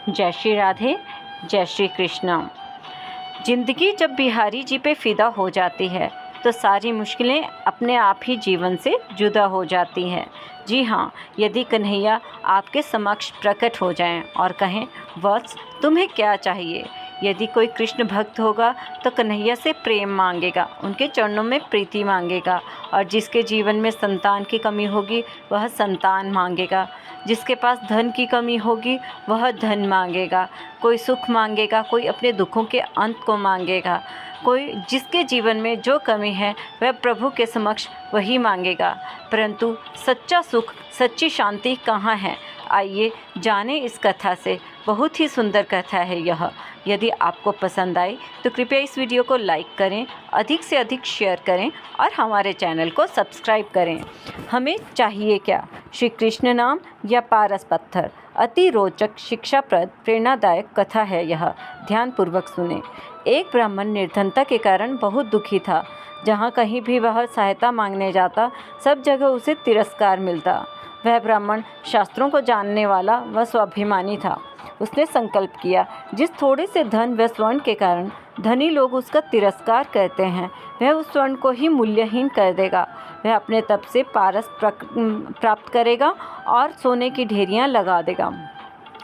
जय श्री राधे, जय श्री कृष्ण। जिंदगी जब बिहारी जी पे फिदा हो जाती है तो सारी मुश्किलें अपने आप ही जीवन से जुदा हो जाती हैं। जी हाँ, यदि कन्हैया आपके समक्ष प्रकट हो जाएं और कहें, वत्स तुम्हें क्या चाहिए। यदि कोई कृष्ण भक्त होगा तो कन्हैया से प्रेम मांगेगा, उनके चरणों में प्रीति मांगेगा, और जिसके जीवन में संतान की कमी होगी वह संतान मांगेगा, जिसके पास धन की कमी होगी वह धन मांगेगा, कोई सुख मांगेगा, कोई अपने दुखों के अंत को मांगेगा, कोई जिसके जीवन में जो कमी है वह प्रभु के समक्ष वही मांगेगा। परंतु सच्चा सुख, सच्ची शांति कहाँ है? आइए जाने इस कथा से। बहुत ही सुंदर कथा है यह। यदि आपको पसंद आई तो कृपया इस वीडियो को लाइक करें, अधिक से अधिक शेयर करें और हमारे चैनल को सब्सक्राइब करें। हमें चाहिए क्या? श्री कृष्ण नाम या पारस पत्थर? अति रोचक, शिक्षाप्रद, प्रेरणादायक कथा है यह। ध्यानपूर्वक सुने। एक ब्राह्मण निर्धनता के कारण बहुत दुखी था। जहाँ कहीं भी वह सहायता मांगने जाता, सब जगह उसे तिरस्कार मिलता। वह ब्राह्मण शास्त्रों को जानने वाला व स्वाभिमानी था। उसने संकल्प किया, जिस थोड़े से धन व स्वर्ण के कारण धनी लोग उसका तिरस्कार करते हैं, वह उस स्वर्ण को ही मूल्यहीन कर देगा। वह अपने तप से पारस प्राप्त करेगा और सोने की ढेरियां लगा देगा।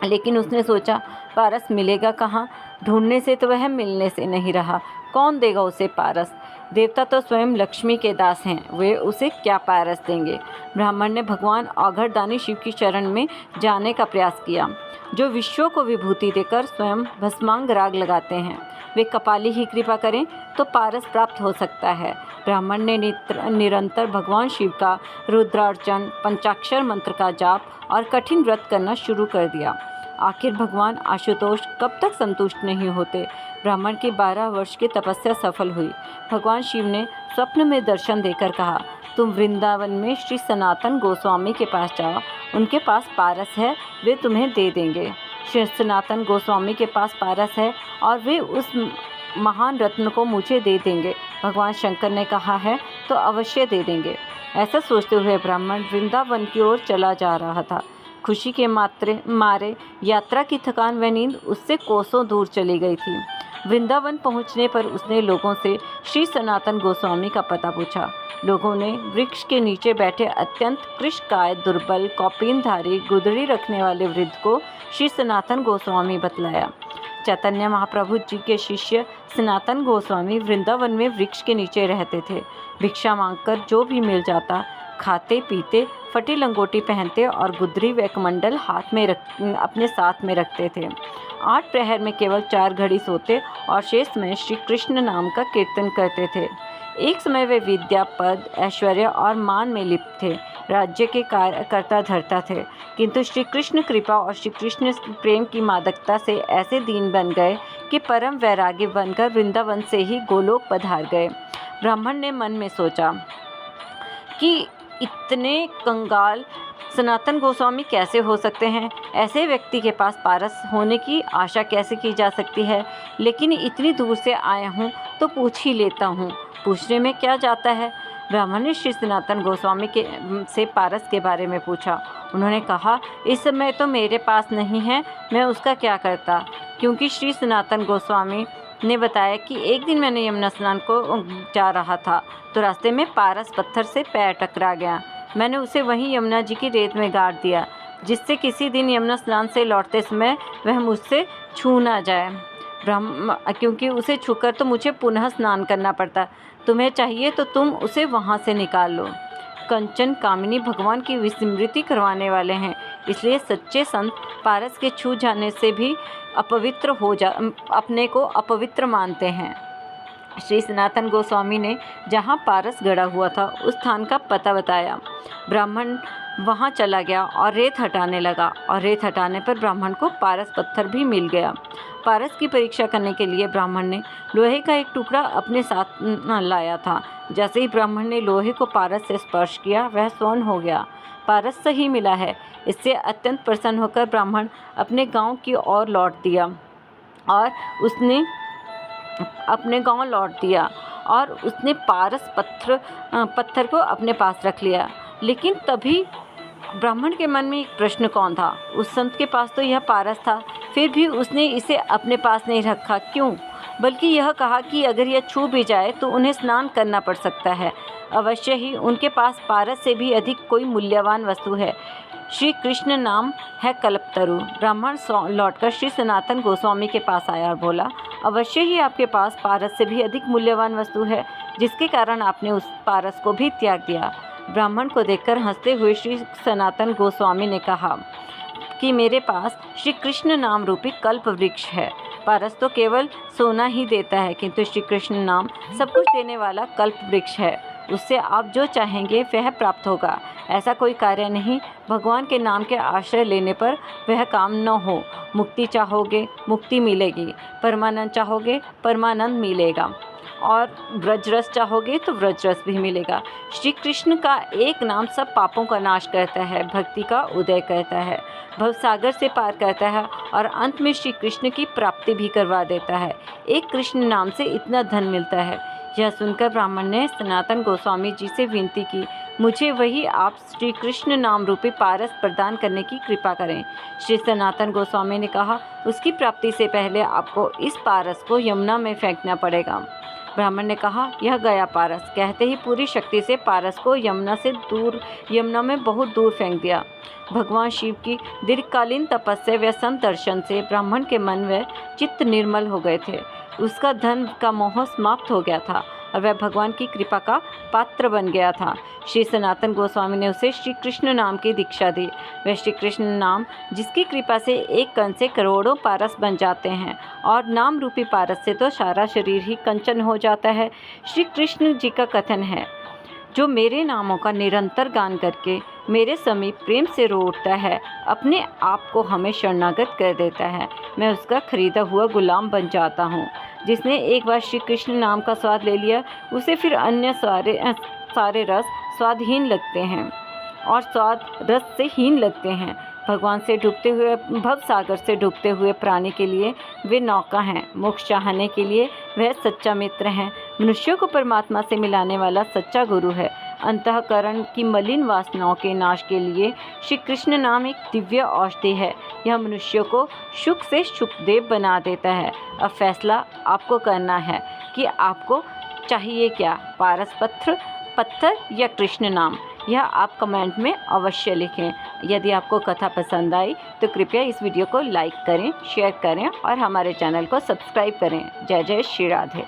लेकिन उसने सोचा, पारस मिलेगा कहाँ? ढूंढने से तो वह मिलने से नहीं रहा। कौन देगा उसे पारस? देवता तो स्वयं लक्ष्मी के दास हैं, वे उसे क्या पारस देंगे? ब्राह्मण ने भगवान औघड़दानी शिव की शरण में जाने का प्रयास किया, जो विश्वों को विभूति देकर स्वयं भस्मांग राग लगाते हैं। वे कपाली ही कृपा करें तो पारस प्राप्त हो सकता है। ब्राह्मण ने निरंतर भगवान शिव का रुद्रार्चन, पंचाक्षर मंत्र का जाप और कठिन व्रत करना शुरू कर दिया। आखिर भगवान आशुतोष कब तक संतुष्ट नहीं होते। ब्राह्मण की 12 वर्ष की तपस्या सफल हुई। भगवान शिव ने स्वप्न में दर्शन देकर कहा, तुम वृंदावन में श्री सनातन गोस्वामी के पास जाओ, उनके पास पारस है, वे तुम्हें दे देंगे। श्री सनातन गोस्वामी के पास पारस है और वे उस महान रत्न को मुझे दे देंगे। भगवान शंकर ने कहा है तो अवश्य दे देंगे। ऐसा सोचते हुए ब्राह्मण वृंदावन की ओर चला जा रहा था। खुशी के मारे यात्रा की थकान व नींद उससे कोसों दूर चली गई थी। वृंदावन पहुंचने पर उसने लोगों से श्री सनातन गोस्वामी का पता पूछा। लोगों ने वृक्ष के नीचे बैठे अत्यंत कृशकाय, दुर्बल, कौपीनधारी, गुदड़ी रखने वाले वृद्ध को श्री सनातन गोस्वामी बतलाया। चैतन्य महाप्रभु जी के शिष्य सनातन गोस्वामी वृंदावन में वृक्ष के नीचे रहते थे। भिक्षा मांगकर जो भी मिल जाता खाते पीते, फटी लंगोटी पहनते और गुदरी व कमंडल हाथ में अपने साथ में रखते थे। 8 प्रहर में केवल 4 घड़ी सोते और शेष में श्री कृष्ण नाम का कीर्तन करते थे। एक समय वे विद्या, पद, ऐश्वर्य और मान में लिप्त थे। राज्य के करता धरता थे, किंतु श्री कृष्ण कृपा और श्री कृष्ण प्रेम की मादकता से ऐसे दीन बन गए कि परम वैरागी बनकर वृंदावन से ही गोलोक पधार गए। ब्राह्मण ने मन में सोचा कि इतने कंगाल सनातन गोस्वामी कैसे हो सकते हैं? ऐसे व्यक्ति के पास पारस होने की आशा कैसे की जा सकती है? लेकिन इतनी दूर से आया हूँ तो पूछ ही लेता हूँ, पूछने में क्या जाता है। ब्राह्मण ने श्री सनातन गोस्वामी से पारस के बारे में पूछा। उन्होंने कहा, इस समय तो मेरे पास नहीं है, मैं उसका क्या करता? क्योंकि श्री सनातन गोस्वामी ने बताया कि एक दिन मैंने यमुना स्नान को जा रहा था तो रास्ते में पारस पत्थर से पैर टकरा गया। मैंने उसे वहीं यमुना जी की रेत में गाड़ दिया, जिससे किसी दिन यमुना स्नान से लौटते समय वह मुझसे छू ना जाए, क्योंकि उसे छूकर तो मुझे पुनः स्नान करना पड़ता। तुम्हें चाहिए तो तुम उसे वहाँ से निकाल लो। कंचन कामिनी भगवान की विस्मृति करवाने वाले हैं, इसलिए सच्चे संत पारस के छू जाने से भी अपने को अपवित्र मानते हैं। श्री सनातन गोस्वामी ने जहाँ पारस गड़ा हुआ था उस स्थान का पता बताया। ब्राह्मण वहाँ चला गया और रेत हटाने लगा, और रेत हटाने पर ब्राह्मण को पारस पत्थर भी मिल गया। पारस की परीक्षा करने के लिए ब्राह्मण ने लोहे का एक टुकड़ा अपने साथ लाया था। जैसे ही ब्राह्मण ने लोहे को पारस से स्पर्श किया, वह स्वर्ण हो गया। पारस सही मिला है। इससे अत्यंत प्रसन्न होकर ब्राह्मण अपने गांव की ओर लौट दिया और उसने पारस पत्थर को अपने पास रख लिया। लेकिन तभी ब्राह्मण के मन में एक प्रश्न कौन था? उस संत के पास तो यह पारस था, फिर भी उसने इसे अपने पास नहीं रखा। क्यों? बल्कि यह कहा कि अगर यह छू भी जाए तो उन्हें स्नान करना पड़ सकता है। अवश्य ही उनके पास पारस से भी अधिक कोई मूल्यवान वस्तु है। श्री कृष्ण नाम है कल्पतरु। ब्राह्मण लौटकर श्री सनातन गोस्वामी के पास आया और बोला, अवश्य ही आपके पास पारस से भी अधिक मूल्यवान वस्तु है, जिसके कारण आपने उस पारस को भी त्याग दिया। ब्राह्मण को देखकर हंसते हुए श्री सनातन गोस्वामी ने कहा कि मेरे पास श्री कृष्ण नाम रूपी कल्प वृक्ष है। पारस तो केवल सोना ही देता है, किंतु श्री कृष्ण नाम सब कुछ देने वाला कल्प वृक्ष है। उससे आप जो चाहेंगे वह प्राप्त होगा। ऐसा कोई कार्य नहीं भगवान के नाम के आश्रय लेने पर वह काम न हो। मुक्ति चाहोगे मुक्ति मिलेगी, परमानंद चाहोगे परमानंद मिलेगा, और व्रजरस चाहोगे तो व्रजरस भी मिलेगा। श्री कृष्ण का एक नाम सब पापों का नाश करता है, भक्ति का उदय करता है, भवसागर से पार करता है और अंत में श्री कृष्ण की प्राप्ति भी करवा देता है। एक कृष्ण नाम से इतना धन मिलता है। यह सुनकर ब्राह्मण ने सनातन गोस्वामी जी से विनती की, मुझे वही आप श्री कृष्ण नाम रूपी पारस प्रदान करने की कृपा करें। श्री सनातन गोस्वामी ने कहा, उसकी प्राप्ति से पहले आपको इस पारस को यमुना में फेंकना पड़ेगा। ब्राह्मण ने कहा, यह गया पारस। कहते ही पूरी शक्ति से पारस को यमुना में बहुत दूर फेंक दिया। भगवान शिव की दीर्घकालीन तपस्या व संत दर्शन से ब्राह्मण के मन व चित्त निर्मल हो गए थे। उसका धन का मोह समाप्त हो गया था और वह भगवान की कृपा का पात्र बन गया था। श्री सनातन गोस्वामी ने उसे श्री कृष्ण नाम की दीक्षा दी। वह श्री कृष्ण नाम जिसकी कृपा से एक कण से करोड़ों पारस बन जाते हैं, और नाम रूपी पारस से तो सारा शरीर ही कंचन हो जाता है। श्री कृष्ण जी का कथन है, जो मेरे नामों का निरंतर गान करके मेरे समीप प्रेम से रो उठता है, अपने आप को हमें शरणागत कर देता है, मैं उसका खरीदा हुआ गुलाम बन जाता हूँ। जिसने एक बार श्री कृष्ण नाम का स्वाद ले लिया, उसे फिर अन्य सारे रस स्वादहीन लगते हैं और स्वाद रस से हीन लगते हैं। भगवान से डूबते हुए भव सागर से डूबते हुए प्राणी के लिए वे नौका हैं, मोक्ष चाहने के लिए वह सच्चा मित्र हैं। मनुष्यों को परमात्मा से मिलाने वाला सच्चा गुरु है। अंतःकरण की मलिन वासनाओं के नाश के लिए श्री कृष्ण नाम एक दिव्य औषधि है। यह मनुष्यों को सुख से सुखदेव बना देता है। अब फैसला आपको करना है कि आपको चाहिए क्या, पारस पत्थर या कृष्ण नाम। यह आप कमेंट में अवश्य लिखें। यदि आपको कथा पसंद आई तो कृपया इस वीडियो को लाइक करें, शेयर करें और हमारे चैनल को सब्सक्राइब करें। जय जय श्री राधे।